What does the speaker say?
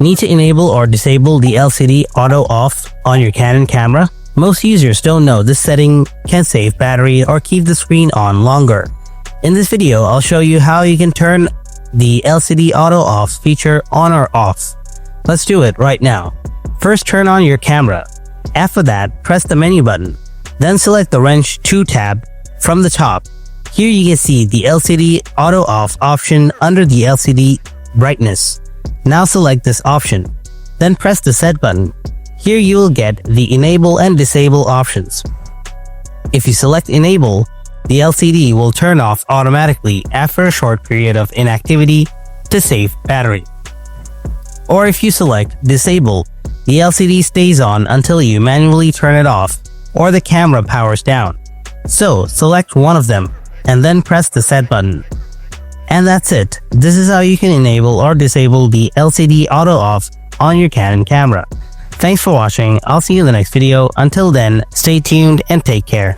Need to enable or disable the LCD auto off on your Canon camera? Most users don't know this setting can save battery or keep the screen on longer. In this video, I'll show you how you can turn the LCD auto off feature on or off. Let's do it right now. First, turn on your camera. After that, press the menu button. Then select the wrench 2 tab from the top. Here you can see the LCD auto off option under the LCD brightness. Now select this option. Then press the set button. Here you will get the enable and disable options. If you select enable, the LCD will turn off automatically after a short period of inactivity to save battery. Or if you select disable, the LCD stays on until you manually turn it off or the camera powers down. So select one of them and then press the set button. And that's it. This is how you can enable or disable the LCD auto off on your Canon camera. Thanks for watching. I'll see you in the next video. Until then, stay tuned and take care.